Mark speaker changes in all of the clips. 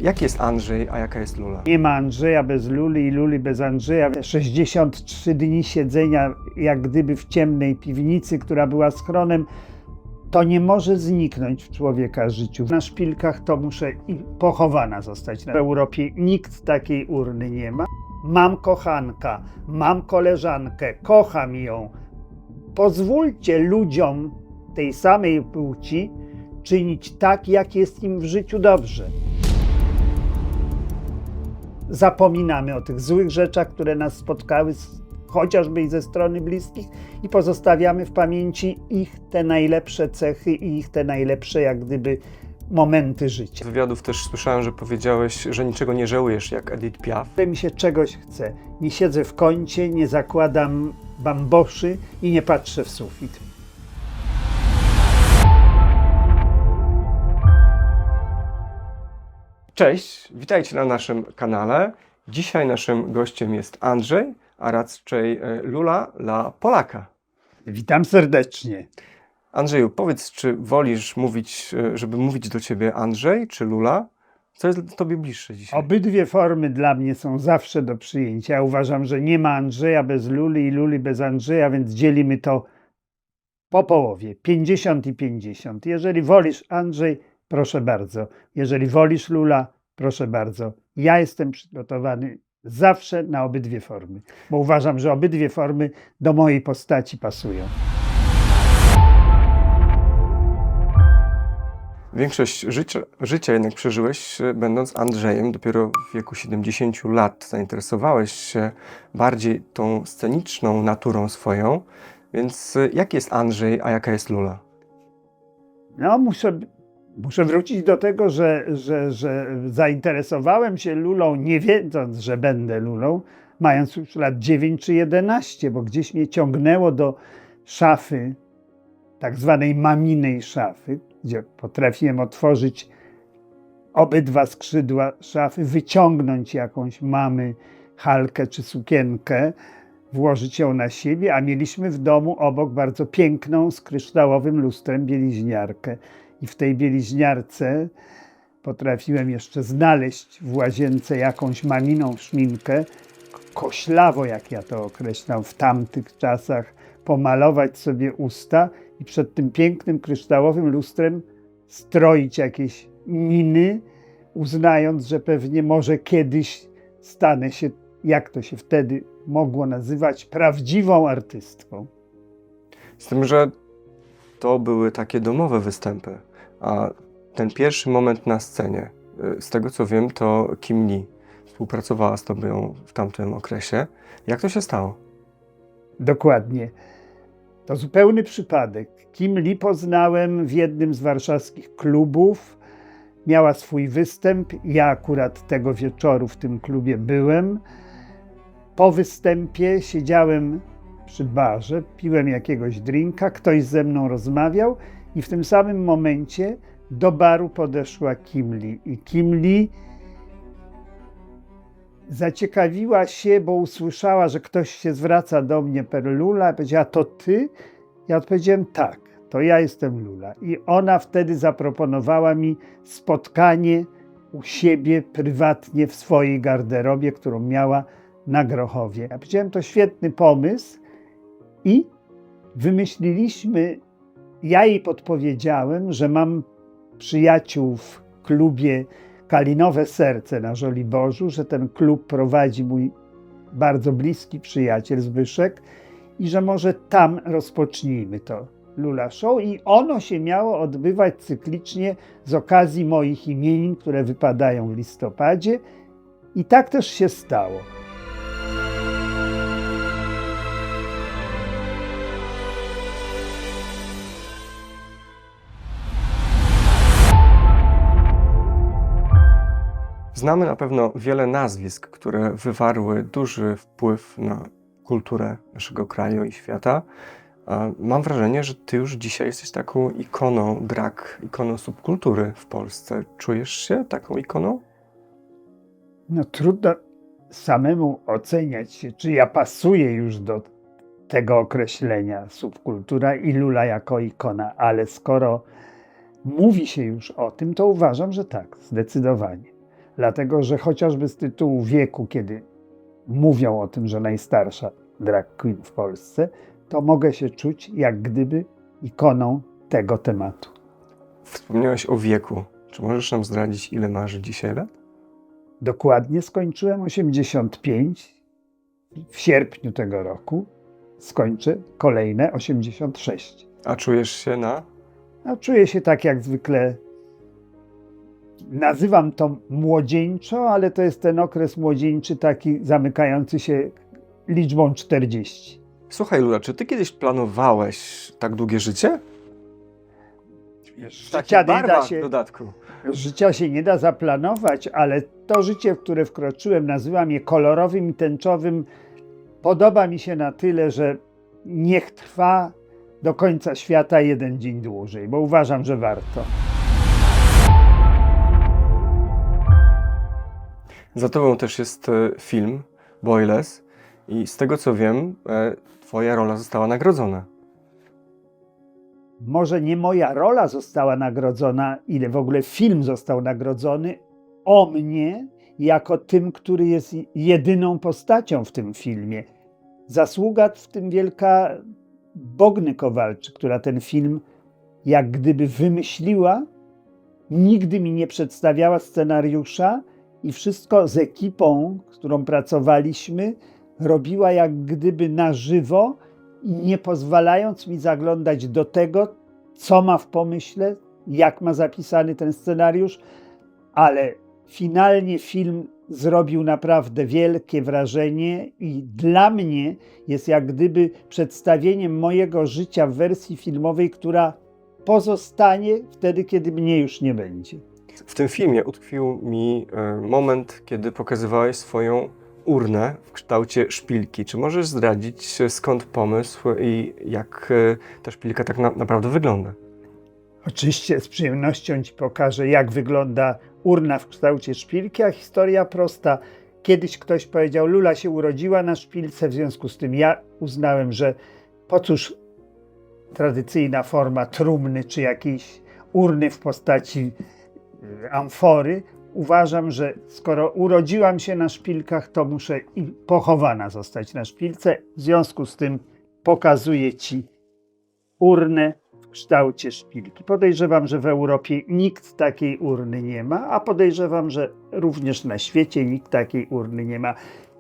Speaker 1: Jaki jest Andrzej, a jaka jest Lula?
Speaker 2: Nie ma Andrzeja bez Luli i Luli bez Andrzeja. 63 dni siedzenia jak gdyby w ciemnej piwnicy, która była schronem, to nie może zniknąć w człowieka życiu. Na szpilkach to muszę i pochowana zostać. W Europie nikt takiej urny nie ma. Mam kochanka, mam koleżankę, kocham ją. Pozwólcie ludziom tej samej płci czynić tak, jak jest im w życiu dobrze. Zapominamy o tych złych rzeczach, które nas spotkały, chociażby i ze strony bliskich, i pozostawiamy w pamięci ich te najlepsze cechy i ich te najlepsze jak gdyby momenty życia.
Speaker 1: Z wywiadów też słyszałem, że powiedziałeś, że niczego nie żałujesz, jak Edith Piaf.
Speaker 2: Gdy mi się czegoś chce, nie siedzę w kącie, nie zakładam bamboszy i nie patrzę w sufit.
Speaker 1: Cześć, witajcie na naszym kanale. Dzisiaj naszym gościem jest Andrzej, a raczej Lula dla Polaka.
Speaker 2: Witam serdecznie.
Speaker 1: Andrzeju, powiedz, czy wolisz mówić, żeby mówić do ciebie Andrzej czy Lula? Co jest tobie bliższe dzisiaj?
Speaker 2: Obydwie formy dla mnie są zawsze do przyjęcia. Ja uważam, że nie ma Andrzeja bez Luli i Luli bez Andrzeja, więc dzielimy to po połowie, 50 i 50. Jeżeli wolisz Andrzej, proszę bardzo. Jeżeli wolisz Lula, proszę bardzo. Ja jestem przygotowany zawsze na obydwie formy, bo uważam, że obydwie formy do mojej postaci pasują.
Speaker 1: Większość życia jednak przeżyłeś będąc Andrzejem. Dopiero w wieku 70 lat zainteresowałeś się bardziej tą sceniczną naturą swoją. Więc jaki jest Andrzej, a jaka jest Lula?
Speaker 2: No, muszę wrócić do tego, że zainteresowałem się Lulą, nie wiedząc, że będę Lulą, mając już lat 9 czy 11, bo gdzieś mnie ciągnęło do szafy, tak zwanej maminej szafy, gdzie potrafiłem otworzyć obydwa skrzydła szafy, wyciągnąć jakąś mamy halkę czy sukienkę, włożyć ją na siebie, a mieliśmy w domu obok bardzo piękną, z kryształowym lustrem bieliźniarkę. I w tej bieliźniarce potrafiłem jeszcze znaleźć w łazience jakąś maminą szminkę, koślawo, jak ja to określam w tamtych czasach, pomalować sobie usta i przed tym pięknym, kryształowym lustrem stroić jakieś miny, uznając, że pewnie może kiedyś stanę się, jak to się wtedy mogło nazywać, prawdziwą artystką.
Speaker 1: Z tym, że to były takie domowe występy, a ten pierwszy moment na scenie, z tego co wiem, to Kim Lee współpracowała z tobą w tamtym okresie. Jak to się stało?
Speaker 2: Dokładnie. To zupełny przypadek. Kim Lee poznałem w jednym z warszawskich klubów. Miała swój występ. Ja akurat tego wieczoru w tym klubie byłem. Po występie siedziałem przy barze, piłem jakiegoś drinka, ktoś ze mną rozmawiał i w tym samym momencie do baru podeszła Kim Lee. I Kim Lee zaciekawiła się, bo usłyszała, że ktoś się zwraca do mnie per Lula. Powiedziała: to ty? Ja odpowiedziałem: tak, to ja jestem Lula. I ona wtedy zaproponowała mi spotkanie u siebie prywatnie w swojej garderobie, którą miała na Grochowie. Ja powiedziałem: to świetny pomysł i wymyśliliśmy, ja jej podpowiedziałem, że mam przyjaciół w klubie Kalinowe Serce na Żoliborzu, że ten klub prowadzi mój bardzo bliski przyjaciel Zbyszek i że może tam rozpocznijmy to Lula Show, i ono się miało odbywać cyklicznie z okazji moich imienin, które wypadają w listopadzie, i tak też się stało.
Speaker 1: Znamy na pewno wiele nazwisk, które wywarły duży wpływ na kulturę naszego kraju i świata. Mam wrażenie, że ty już dzisiaj jesteś taką ikoną ikoną subkultury w Polsce. Czujesz się taką ikoną?
Speaker 2: No trudno samemu oceniać się, czy ja pasuję już do tego określenia subkultura i Lula jako ikona, ale skoro mówi się już o tym, to uważam, że tak, zdecydowanie. Dlatego, że chociażby z tytułu wieku, kiedy mówią o tym, że najstarsza drag queen w Polsce, to mogę się czuć jak gdyby ikoną tego tematu.
Speaker 1: Wspomniałeś o wieku. Czy możesz nam zdradzić, ile masz dzisiaj lat?
Speaker 2: Dokładnie skończyłem 85. W sierpniu tego roku skończę kolejne 86.
Speaker 1: A czujesz się na...
Speaker 2: A czuję się tak jak zwykle. Nazywam to młodzieńczo, ale to jest ten okres młodzieńczy taki zamykający się liczbą 40.
Speaker 1: Słuchaj, Lula, czy ty kiedyś planowałeś tak długie życie?
Speaker 2: Życia nie da
Speaker 1: w
Speaker 2: się,
Speaker 1: dodatku.
Speaker 2: życia się nie da zaplanować, ale to życie, w które wkroczyłem, nazywam je kolorowym i tęczowym. Podoba mi się na tyle, że niech trwa do końca świata jeden dzień dłużej, bo uważam, że warto.
Speaker 1: Za tobą też jest film Boyless i z tego co wiem, twoja rola została nagrodzona.
Speaker 2: Może nie moja rola została nagrodzona, ile w ogóle film został nagrodzony o mnie, jako tym, który jest jedyną postacią w tym filmie. Zasługa w tym wielka Bogny Kowalczyk, która ten film jak gdyby wymyśliła, nigdy mi nie przedstawiała scenariusza i wszystko z ekipą, z którą pracowaliśmy, robiła jak gdyby na żywo, nie pozwalając mi zaglądać do tego, co ma w pomyśle, jak ma zapisany ten scenariusz, ale finalnie film zrobił naprawdę wielkie wrażenie i dla mnie jest jak gdyby przedstawieniem mojego życia w wersji filmowej, która pozostanie wtedy, kiedy mnie już nie będzie.
Speaker 1: W tym filmie utkwił mi moment, kiedy pokazywałeś swoją urnę w kształcie szpilki. Czy możesz zdradzić, skąd pomysł i jak ta szpilka tak naprawdę wygląda?
Speaker 2: Oczywiście z przyjemnością Ci pokażę, jak wygląda urna w kształcie szpilki, a historia prosta. Kiedyś ktoś powiedział, Lula się urodziła na szpilce, w związku z tym ja uznałem, że po cóż tradycyjna forma trumny czy jakiejś urny w postaci amfory. Uważam, że skoro urodziłam się na szpilkach, to muszę i pochowana zostać na szpilce. W związku z tym pokazuję Ci urnę w kształcie szpilki. Podejrzewam, że w Europie nikt takiej urny nie ma, a podejrzewam, że również na świecie nikt takiej urny nie ma.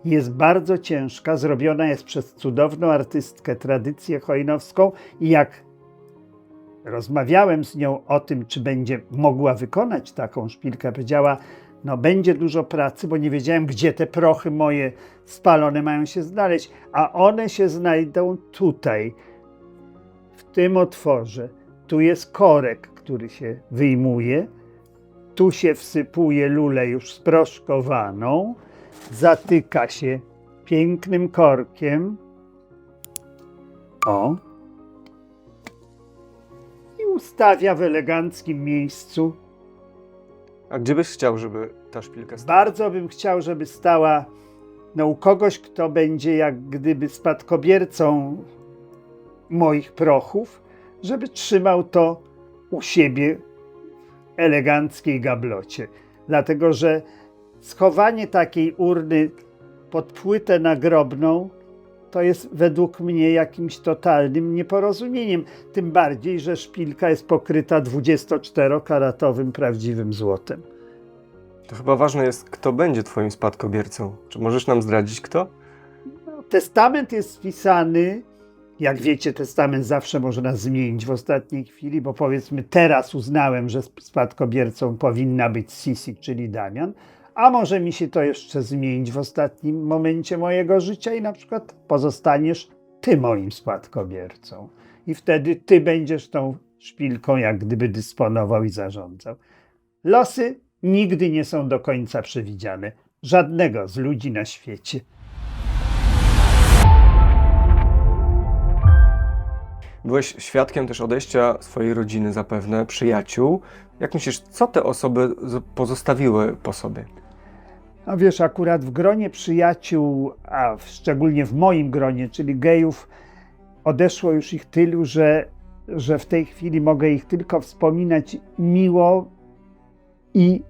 Speaker 2: Jest bardzo ciężka, zrobiona jest przez cudowną artystkę, tradycję hojnowską i jak rozmawiałem z nią o tym, czy będzie mogła wykonać taką szpilkę, powiedziała, no będzie dużo pracy, bo nie wiedziałem, gdzie te prochy moje spalone mają się znaleźć, a one się znajdą tutaj, w tym otworze. Tu jest korek, który się wyjmuje, tu się wsypuje lulę już sproszkowaną, zatyka się pięknym korkiem, o, i ustawia w eleganckim miejscu.
Speaker 1: A gdzie byś chciał, żeby ta szpilka stała?
Speaker 2: Bardzo bym chciał, żeby stała u kogoś, kto będzie jak gdyby spadkobiercą moich prochów, żeby trzymał to u siebie w eleganckiej gablocie. Dlatego, że schowanie takiej urny pod płytę nagrobną to jest według mnie jakimś totalnym nieporozumieniem. Tym bardziej, że szpilka jest pokryta 24-karatowym prawdziwym złotem.
Speaker 1: To chyba ważne jest, kto będzie twoim spadkobiercą. Czy możesz nam zdradzić, kto?
Speaker 2: Testament jest spisany. Jak wiecie, testament zawsze można zmienić w ostatniej chwili, bo powiedzmy teraz uznałem, że spadkobiercą powinna być Sisi, czyli Damian, a może mi się to jeszcze zmienić w ostatnim momencie mojego życia i na przykład pozostaniesz ty moim spadkobiercą. I wtedy ty będziesz tą szpilką jak gdyby dysponował i zarządzał. Losy nigdy nie są do końca przewidziane. Żadnego z ludzi na świecie.
Speaker 1: Byłeś świadkiem też odejścia swojej rodziny zapewne, przyjaciół. Jak myślisz, co te osoby pozostawiły po sobie?
Speaker 2: No wiesz, akurat w gronie przyjaciół, a szczególnie w moim gronie, czyli gejów, odeszło już ich tylu, że w tej chwili mogę ich tylko wspominać miło i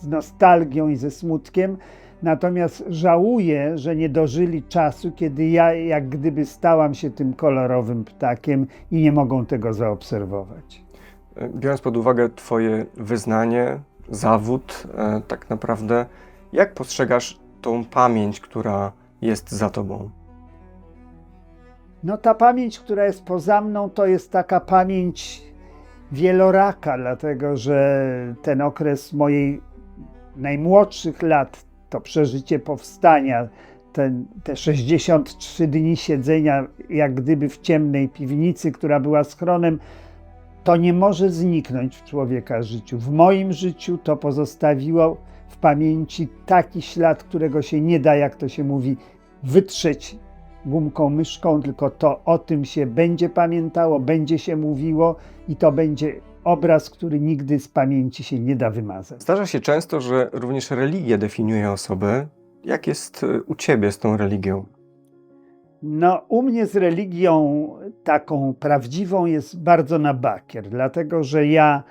Speaker 2: z nostalgią i ze smutkiem. Natomiast żałuję, że nie dożyli czasu, kiedy ja jak gdyby stałam się tym kolorowym ptakiem i nie mogą tego zaobserwować.
Speaker 1: Biorąc pod uwagę Twoje wyznanie, zawód, tak naprawdę, jak postrzegasz tą pamięć, która jest za Tobą?
Speaker 2: No ta pamięć, która jest poza mną, to jest taka pamięć wieloraka, dlatego że ten okres mojej najmłodszych lat, to przeżycie powstania, te 63 dni siedzenia jak gdyby w ciemnej piwnicy, która była schronem, to nie może zniknąć w człowieka życiu. W moim życiu to pozostawiło w pamięci taki ślad, którego się nie da, jak to się mówi, wytrzeć gumką, myszką, tylko to o tym się będzie pamiętało, będzie się mówiło i to będzie obraz, który nigdy z pamięci się nie da wymazać.
Speaker 1: Zdarza się często, że również religia definiuje osobę. Jak jest u Ciebie z tą religią?
Speaker 2: No, u mnie z religią taką prawdziwą jest bardzo na bakier, dlatego że ja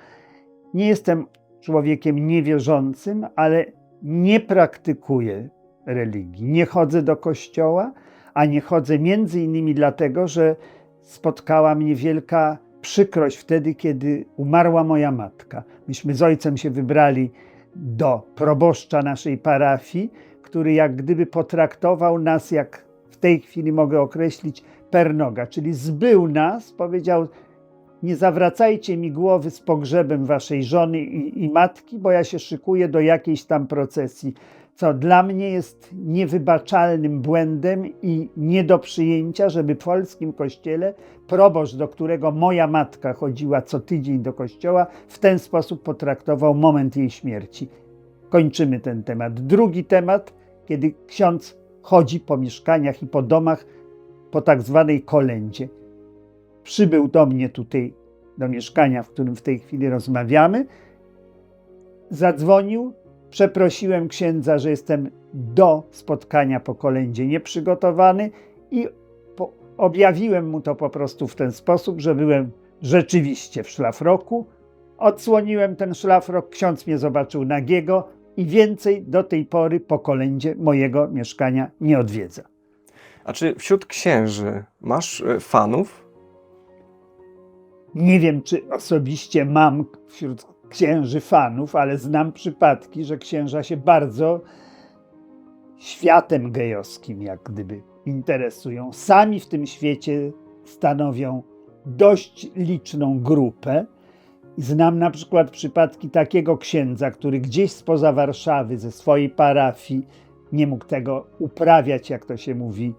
Speaker 2: nie jestem człowiekiem niewierzącym, ale nie praktykuję religii. Nie chodzę do kościoła, a nie chodzę między innymi dlatego, że spotkała mnie wielka przykrość wtedy, kiedy umarła moja matka. Myśmy z ojcem się wybrali do proboszcza naszej parafii, który jak gdyby potraktował nas, jak w tej chwili mogę określić, per noga, czyli zbył nas, powiedział: nie zawracajcie mi głowy z pogrzebem waszej żony i matki, bo ja się szykuję do jakiejś tam procesji, co dla mnie jest niewybaczalnym błędem i nie do przyjęcia, żeby w polskim kościele proboszcz, do którego moja matka chodziła co tydzień do kościoła, w ten sposób potraktował moment jej śmierci. Kończymy ten temat. Drugi temat, kiedy ksiądz chodzi po mieszkaniach i po domach po tak zwanej kolędzie. Przybył do mnie tutaj, do mieszkania, w którym w tej chwili rozmawiamy, zadzwonił, przeprosiłem księdza, że jestem do spotkania po kolędzie nieprzygotowany i objawiłem mu to po prostu w ten sposób, że byłem rzeczywiście w szlafroku, odsłoniłem ten szlafrok, ksiądz mnie zobaczył nagiego i więcej do tej pory po kolędzie mojego mieszkania nie odwiedza.
Speaker 1: A czy wśród księży masz fanów?
Speaker 2: Nie wiem, czy osobiście mam wśród księży fanów, ale znam przypadki, że księża się bardzo światem gejowskim jak gdyby interesują. Sami w tym świecie stanowią dość liczną grupę. I znam na przykład przypadki takiego księdza, który gdzieś spoza Warszawy, ze swojej parafii, nie mógł tego uprawiać, jak to się mówi,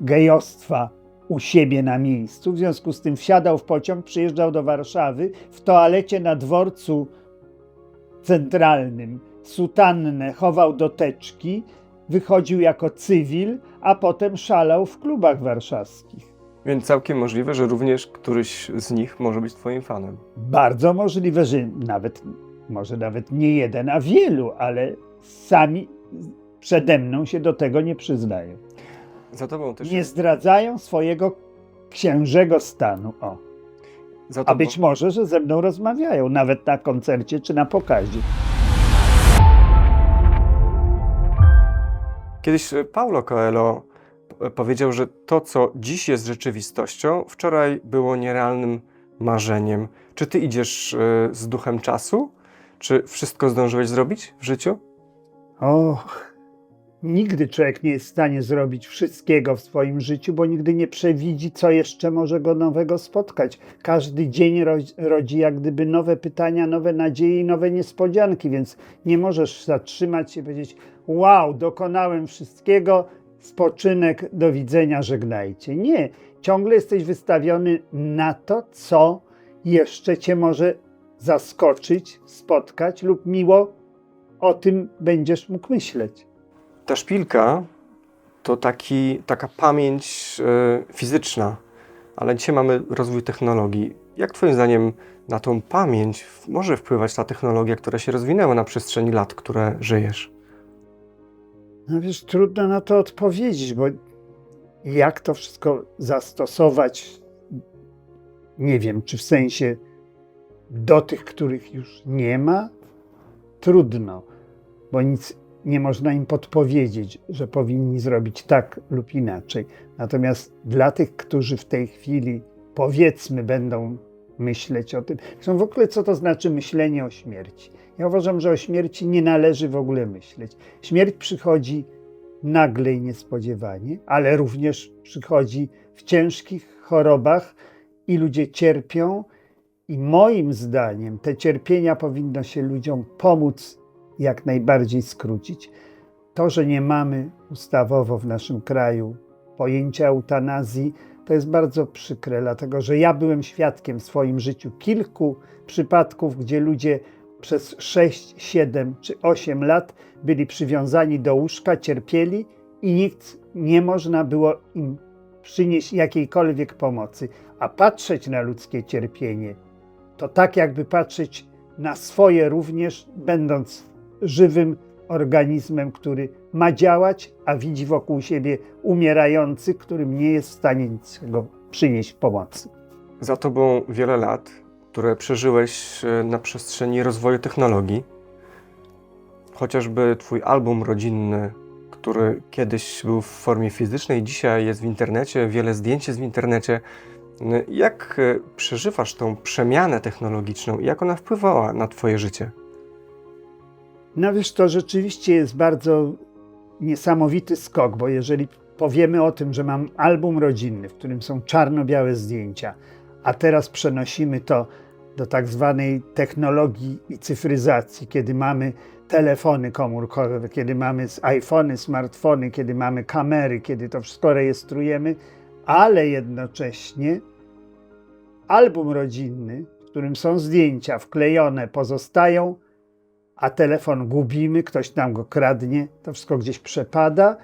Speaker 2: gejostwa u siebie na miejscu. W związku z tym wsiadał w pociąg, przyjeżdżał do Warszawy, w toalecie na dworcu centralnym sutannę chował do teczki, wychodził jako cywil, a potem szalał w klubach warszawskich.
Speaker 1: Więc całkiem możliwe, że również któryś z nich może być Twoim fanem.
Speaker 2: Bardzo możliwe, że może nawet nie jeden, a wielu, ale sami przede mną się do tego nie przyznają.
Speaker 1: Za Tobą też
Speaker 2: Nie zdradzają swojego księżego stanu.
Speaker 1: za
Speaker 2: A
Speaker 1: tobą,
Speaker 2: być może, że ze mną rozmawiają, nawet na koncercie czy na pokazie.
Speaker 1: Kiedyś Paulo Coelho powiedział, że to, co dziś jest rzeczywistością, wczoraj było nierealnym marzeniem. Czy Ty idziesz z duchem czasu? Czy wszystko zdążyłeś zrobić w życiu?
Speaker 2: Nigdy człowiek nie jest w stanie zrobić wszystkiego w swoim życiu, bo nigdy nie przewidzi, co jeszcze może go nowego spotkać. Każdy dzień rodzi jak gdyby nowe pytania, nowe nadzieje i nowe niespodzianki, więc nie możesz zatrzymać się i powiedzieć: wow, dokonałem wszystkiego, spoczynek, do widzenia, żegnajcie. Nie, ciągle jesteś wystawiony na to, co jeszcze cię może zaskoczyć, spotkać lub miło o tym będziesz mógł myśleć.
Speaker 1: Ta szpilka to taka pamięć fizyczna, ale dzisiaj mamy rozwój technologii. Jak Twoim zdaniem na tą pamięć może wpływać ta technologia, która się rozwinęła na przestrzeni lat, które żyjesz?
Speaker 2: No wiesz, trudno na to odpowiedzieć, bo jak to wszystko zastosować, nie wiem, czy w sensie do tych, których już nie ma? Trudno. bo nic nie można im podpowiedzieć, że powinni zrobić tak lub inaczej. Natomiast dla tych, którzy w tej chwili, powiedzmy, będą myśleć o tym, w ogóle co to znaczy myślenie o śmierci? Ja uważam, że o śmierci nie należy w ogóle myśleć. Śmierć przychodzi nagle i niespodziewanie, ale również przychodzi w ciężkich chorobach i ludzie cierpią i moim zdaniem te cierpienia powinno się ludziom pomóc jak najbardziej skrócić. To, że nie mamy ustawowo w naszym kraju pojęcia eutanazji, to jest bardzo przykre, dlatego że ja byłem świadkiem w swoim życiu kilku przypadków, gdzie ludzie przez 6, 7 czy 8 lat byli przywiązani do łóżka, cierpieli i nikt nie można było im przynieść jakiejkolwiek pomocy. A patrzeć na ludzkie cierpienie, to tak jakby patrzeć na swoje również, będąc żywym organizmem, który ma działać, a widzi wokół siebie umierający, którym nie jest w stanie niczego przynieść pomocy.
Speaker 1: Za tobą wiele lat, które przeżyłeś na przestrzeni rozwoju technologii. Chociażby twój album rodzinny, który kiedyś był w formie fizycznej, dzisiaj jest w internecie, wiele zdjęć jest w internecie. Jak przeżywasz tą przemianę technologiczną i jak ona wpływała na twoje życie?
Speaker 2: No wiesz, to rzeczywiście jest bardzo niesamowity skok, bo jeżeli powiemy o tym, że mam album rodzinny, w którym są czarno-białe zdjęcia, a teraz przenosimy to do tak zwanej technologii i cyfryzacji, kiedy mamy telefony komórkowe, kiedy mamy iPhony, smartfony, kiedy mamy kamery, kiedy to wszystko rejestrujemy, ale jednocześnie album rodzinny, w którym są zdjęcia wklejone, pozostają, a telefon gubimy, ktoś nam go kradnie, to wszystko gdzieś przepada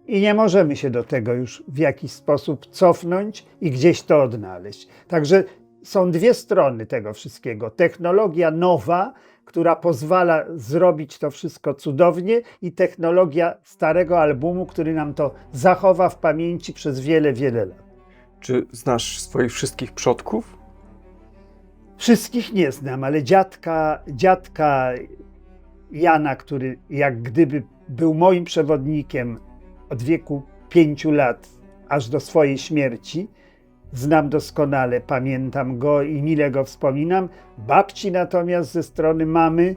Speaker 2: i nie możemy się do tego już w jakiś sposób cofnąć i gdzieś to odnaleźć. Także są dwie strony tego wszystkiego. Technologia nowa, która pozwala zrobić to wszystko cudownie, i technologia starego albumu, który nam to zachowa w pamięci przez wiele, wiele lat.
Speaker 1: Czy znasz swoich wszystkich przodków?
Speaker 2: Wszystkich nie znam, ale dziadka Jana, który jak gdyby był moim przewodnikiem od wieku 5 lat aż do swojej śmierci, znam doskonale, pamiętam go i mile go wspominam. Babci natomiast ze strony mamy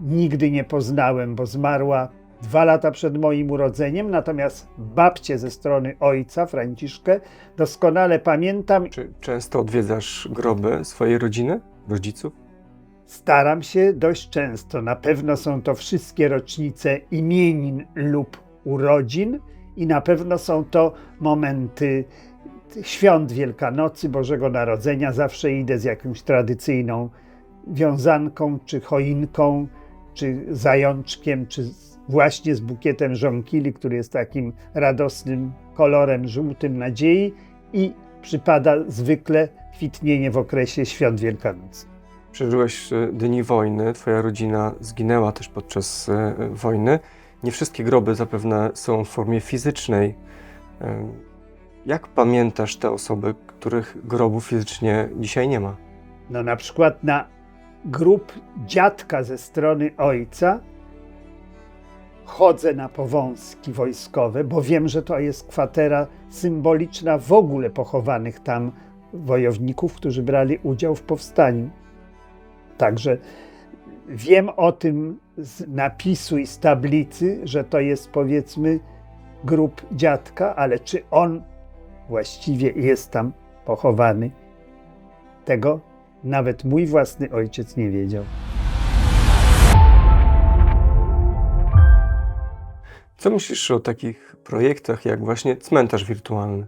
Speaker 2: nigdy nie poznałem, bo zmarła 2 lata przed moim urodzeniem, natomiast babcię ze strony ojca, Franciszkę, doskonale pamiętam.
Speaker 1: Czy często odwiedzasz groby swojej rodziny, rodziców?
Speaker 2: Staram się dość często. Na pewno są to wszystkie rocznice imienin lub urodzin i na pewno są to momenty świąt Wielkanocy, Bożego Narodzenia. Zawsze idę z jakąś tradycyjną wiązanką, czy choinką, czy zajączkiem, czy właśnie z bukietem żonkili, który jest takim radosnym kolorem żółtym nadziei, i przypada zwykle kwitnienie w okresie świąt Wielkanocy.
Speaker 1: Przeżyłeś dni wojny, twoja rodzina zginęła też podczas wojny. Nie wszystkie groby zapewne są w formie fizycznej. Jak pamiętasz te osoby, których grobu fizycznie dzisiaj nie ma?
Speaker 2: No na przykład na grób dziadka ze strony ojca chodzę na powązki wojskowe, bo wiem, że to jest kwatera symboliczna w ogóle pochowanych tam wojowników, którzy brali udział w powstaniu. Także wiem o tym z napisu i z tablicy, że to jest, powiedzmy, grób dziadka, ale czy on właściwie jest tam pochowany, tego nawet mój własny ojciec nie wiedział.
Speaker 1: Co myślisz o takich projektach jak właśnie cmentarz wirtualny?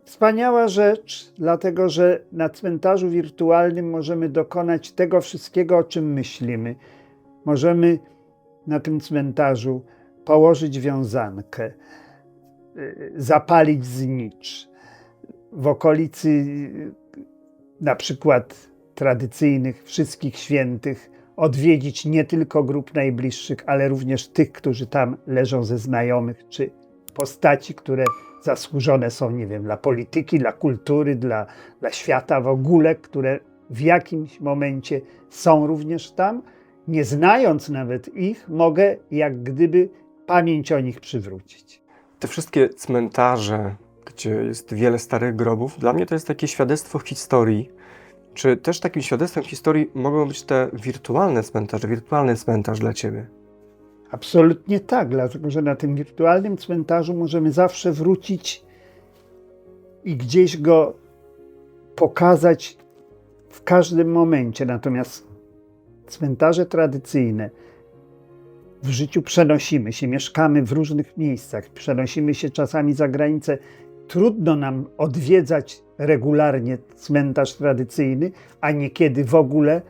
Speaker 2: Wspaniała rzecz, dlatego że na cmentarzu wirtualnym możemy dokonać tego wszystkiego, o czym myślimy. Możemy na tym cmentarzu położyć wiązankę, zapalić znicz. W okolicy na przykład tradycyjnych wszystkich świętych odwiedzić nie tylko grup najbliższych, ale również tych, którzy tam leżą ze znajomych, czy postaci, które zasłużone są, nie wiem, dla polityki, dla kultury, dla świata w ogóle, które w jakimś momencie są również tam, nie znając nawet ich, mogę jak gdyby pamięć o nich przywrócić.
Speaker 1: Te wszystkie cmentarze, gdzie jest wiele starych grobów, dla mnie to jest takie świadectwo historii. Czy też takim świadectwem historii mogą być te wirtualne cmentarze, wirtualny cmentarz dla Ciebie?
Speaker 2: Absolutnie tak, dlatego że na tym wirtualnym cmentarzu możemy zawsze wrócić i gdzieś go pokazać w każdym momencie. Natomiast cmentarze tradycyjne w życiu przenosimy się, mieszkamy w różnych miejscach, przenosimy się czasami za granicę. Trudno nam odwiedzać regularnie cmentarz tradycyjny, a niekiedy w ogóle,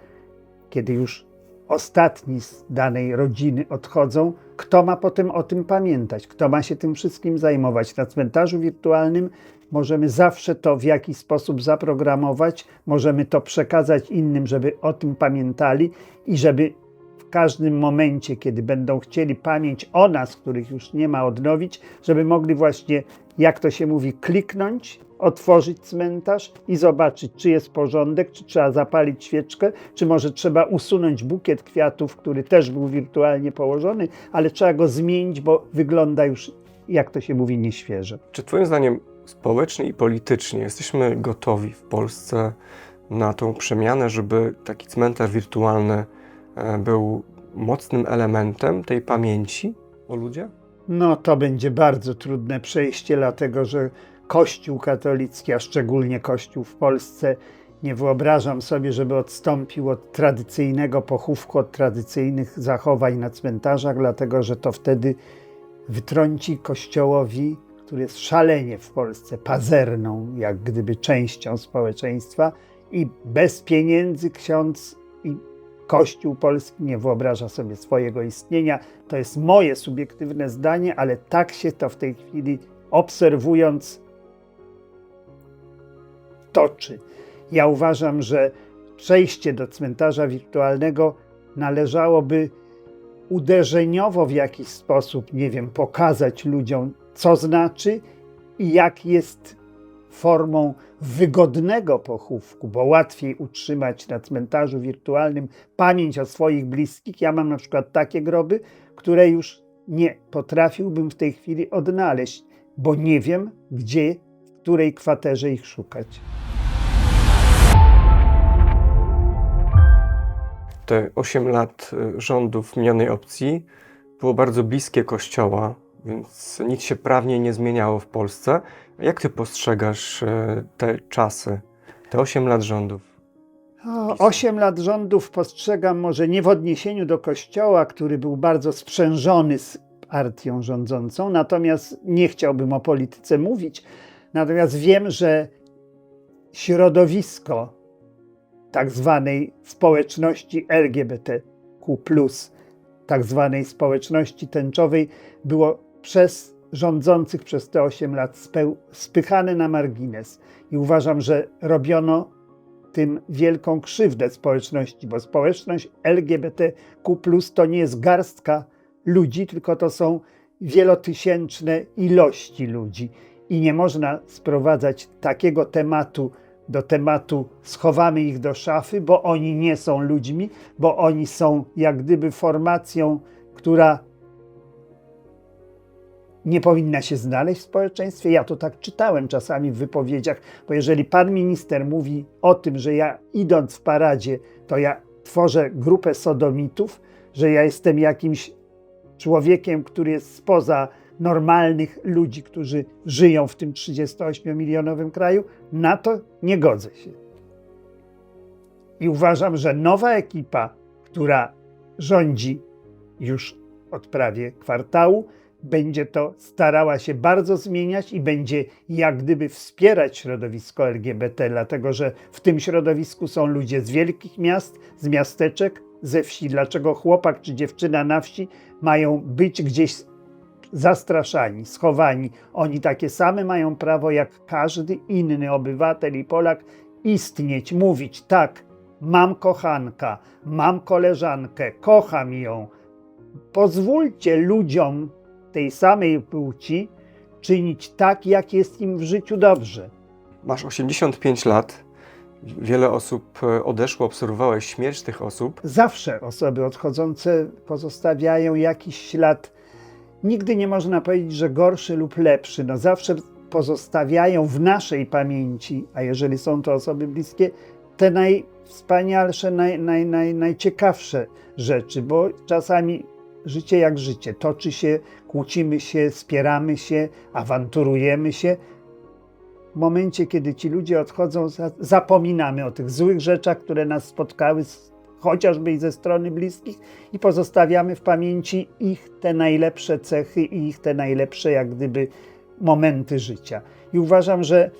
Speaker 2: kiedy już ostatni z danej rodziny odchodzą, kto ma potem o tym pamiętać, kto ma się tym wszystkim zajmować. Na cmentarzu wirtualnym możemy zawsze to w jakiś sposób zaprogramować, możemy to przekazać innym, żeby o tym pamiętali i żeby w każdym momencie, kiedy będą chcieli pamięć o nas, których już nie ma, odnowić, żeby mogli właśnie, jak to się mówi, kliknąć, otworzyć cmentarz i zobaczyć, czy jest porządek, czy trzeba zapalić świeczkę, czy może trzeba usunąć bukiet kwiatów, który też był wirtualnie położony, ale trzeba go zmienić, bo wygląda już, jak to się mówi, nieświeżo.
Speaker 1: Czy Twoim zdaniem społecznie i politycznie jesteśmy gotowi w Polsce na tą przemianę, żeby taki cmentarz wirtualny był mocnym elementem tej pamięci o ludziach?
Speaker 2: No to będzie bardzo trudne przejście, dlatego że Kościół katolicki, a szczególnie Kościół w Polsce, nie wyobrażam sobie, żeby odstąpił od tradycyjnego pochówku, od tradycyjnych zachowań na cmentarzach, dlatego że to wtedy wytrąci Kościołowi, który jest szalenie w Polsce pazerną, jak gdyby częścią społeczeństwa, i bez pieniędzy ksiądz i Kościół polski nie wyobraża sobie swojego istnienia. To jest moje subiektywne zdanie, ale tak się to w tej chwili, obserwując, toczy. Ja uważam, że przejście do cmentarza wirtualnego należałoby uderzeniowo w jakiś sposób, nie wiem, pokazać ludziom, co znaczy i jak jest formą wygodnego pochówku, bo łatwiej utrzymać na cmentarzu wirtualnym pamięć o swoich bliskich. Ja mam na przykład takie groby, które już nie potrafiłbym w tej chwili odnaleźć, bo nie wiem, gdzie, w której kwaterze ich szukać.
Speaker 1: Te 8 lat rządów minionej opcji było bardzo bliskie Kościoła, więc nic się prawnie nie zmieniało w Polsce. Jak ty postrzegasz te czasy, te 8 lat rządów?
Speaker 2: 8 lat rządów postrzegam może nie w odniesieniu do Kościoła, który był bardzo sprzężony z partią rządzącą, natomiast nie chciałbym o polityce mówić. Natomiast wiem, że środowisko tak zwanej społeczności LGBTQ+, tak zwanej społeczności tęczowej, było przez rządzących przez te 8 lat spychane na margines. I uważam, że robiono tym wielką krzywdę społeczności, bo społeczność LGBTQ+ to nie jest garstka ludzi, tylko to są wielotysięczne ilości ludzi. I nie można sprowadzać takiego tematu do tematu schowamy ich do szafy, bo oni nie są ludźmi, bo oni są jak gdyby formacją, która nie powinna się znaleźć w społeczeństwie. Ja to tak czytałem czasami w wypowiedziach, bo jeżeli pan minister mówi o tym, że ja idąc w paradzie, to ja tworzę grupę sodomitów, że ja jestem jakimś człowiekiem, który jest spoza normalnych ludzi, którzy żyją w tym 38-milionowym kraju, na to nie godzę się. I uważam, że nowa ekipa, która rządzi już od prawie kwartału, będzie to starała się bardzo zmieniać i będzie jak gdyby wspierać środowisko LGBT, dlatego że w tym środowisku są ludzie z wielkich miast, z miasteczek, ze wsi. Dlaczego chłopak czy dziewczyna na wsi mają być gdzieś zastraszani, schowani? Oni takie same mają prawo jak każdy inny obywatel i Polak istnieć, mówić tak, mam kochanka, mam koleżankę, kocham ją. Pozwólcie ludziom tej samej płci czynić tak, jak jest im w życiu dobrze.
Speaker 1: Masz 85 lat. Wiele osób odeszło, obserwowałeś śmierć tych osób.
Speaker 2: Zawsze osoby odchodzące pozostawiają jakiś ślad. Nigdy nie można powiedzieć, że gorszy lub lepszy. No zawsze pozostawiają w naszej pamięci, a jeżeli są to osoby bliskie, te najwspanialsze, najciekawsze rzeczy, bo czasami życie jak życie. Toczy się, kłócimy się, spieramy się, awanturujemy się. W momencie, kiedy ci ludzie odchodzą, zapominamy o tych złych rzeczach, które nas spotkały, chociażby i ze strony bliskich, i pozostawiamy w pamięci ich te najlepsze cechy i ich te najlepsze, jak gdyby, momenty życia. I uważam, że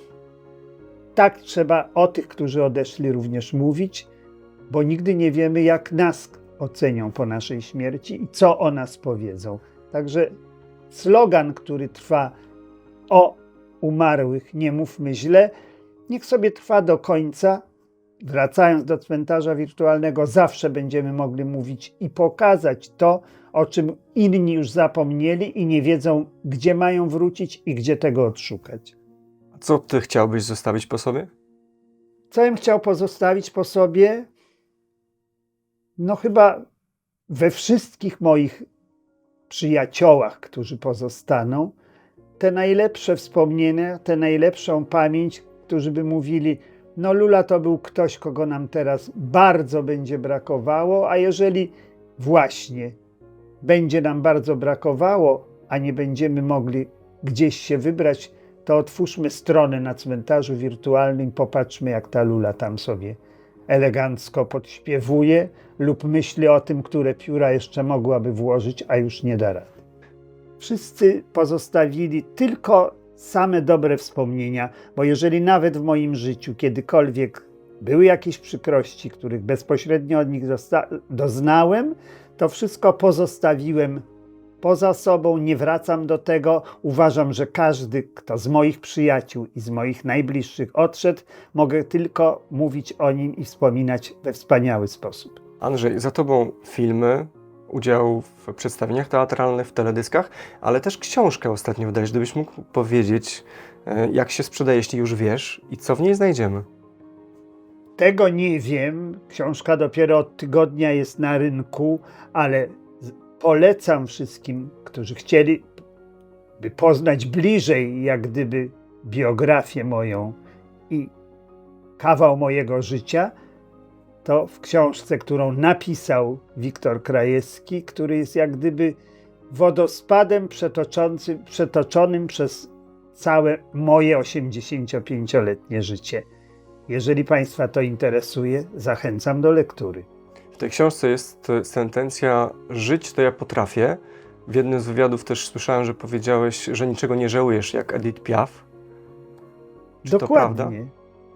Speaker 2: tak trzeba o tych, którzy odeszli, również mówić, bo nigdy nie wiemy, jak nas ocenią po naszej śmierci i co o nas powiedzą. Także slogan, który trwa: o umarłych nie mówmy źle, niech sobie trwa do końca. Wracając do cmentarza wirtualnego, zawsze będziemy mogli mówić i pokazać to, o czym inni już zapomnieli i nie wiedzą, gdzie mają wrócić i gdzie tego odszukać.
Speaker 1: Co ty chciałbyś zostawić po sobie?
Speaker 2: Co bym chciał pozostawić po sobie? No chyba we wszystkich moich przyjaciołach, którzy pozostaną, te najlepsze wspomnienia, tę najlepszą pamięć, którzy by mówili: no Lula to był ktoś, kogo nam teraz bardzo będzie brakowało, a jeżeli właśnie będzie nam bardzo brakowało, a nie będziemy mogli gdzieś się wybrać, to otwórzmy stronę na cmentarzu wirtualnym, popatrzmy, jak ta Lula tam sobie elegancko podśpiewuje lub myśli o tym, które pióra jeszcze mogłaby włożyć, a już nie da rady. Wszyscy pozostawili tylko same dobre wspomnienia, bo jeżeli nawet w moim życiu kiedykolwiek były jakieś przykrości, których bezpośrednio od nich doznałem, to wszystko pozostawiłem poza sobą, nie wracam do tego. Uważam, że każdy, kto z moich przyjaciół i z moich najbliższych odszedł, mogę tylko mówić o nim i wspominać we wspaniały sposób.
Speaker 1: Andrzej, za tobą filmy, udział w przedstawieniach teatralnych, w teledyskach, ale też książkę ostatnio wydałeś. Gdybyś mógł powiedzieć, jak się sprzedaje, jeśli już wiesz, i co w niej znajdziemy?
Speaker 2: Tego nie wiem. Książka dopiero od tygodnia jest na rynku, ale polecam wszystkim, którzy chcieliby poznać bliżej, jak gdyby, biografię moją i kawał mojego życia, to w książce, którą napisał Wiktor Krajewski, który jest jak gdyby wodospadem przetoczonym przez całe moje 85-letnie życie. Jeżeli Państwa to interesuje, zachęcam do lektury.
Speaker 1: W tej książce jest sentencja: żyć to ja potrafię. W jednym z wywiadów też słyszałem, że powiedziałeś, że niczego nie żałujesz, jak Edith Piaf. Czy to prawda?
Speaker 2: Dokładnie.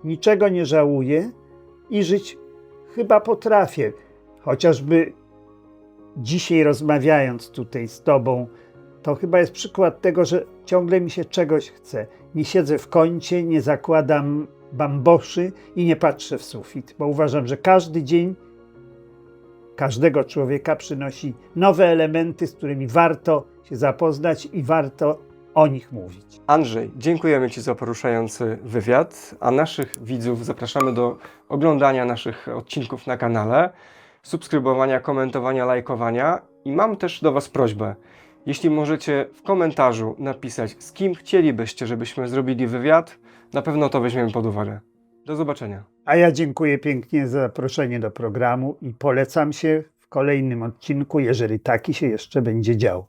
Speaker 2: Niczego nie żałuję i żyć chyba potrafię. Chociażby dzisiaj, rozmawiając tutaj z Tobą, to chyba jest przykład tego, że ciągle mi się czegoś chce. Nie siedzę w kącie, nie zakładam bamboszy i nie patrzę w sufit, bo uważam, że każdy dzień każdego człowieka przynosi nowe elementy, z którymi warto się zapoznać i warto o nich mówić.
Speaker 1: Andrzej, dziękujemy Ci za poruszający wywiad, a naszych widzów zapraszamy do oglądania naszych odcinków na kanale, subskrybowania, komentowania, lajkowania i mam też do Was prośbę. Jeśli możecie w komentarzu napisać, z kim chcielibyście, żebyśmy zrobili wywiad, na pewno to weźmiemy pod uwagę. Do zobaczenia.
Speaker 2: A ja dziękuję pięknie za zaproszenie do programu i polecam się w kolejnym odcinku, jeżeli taki się jeszcze będzie dział.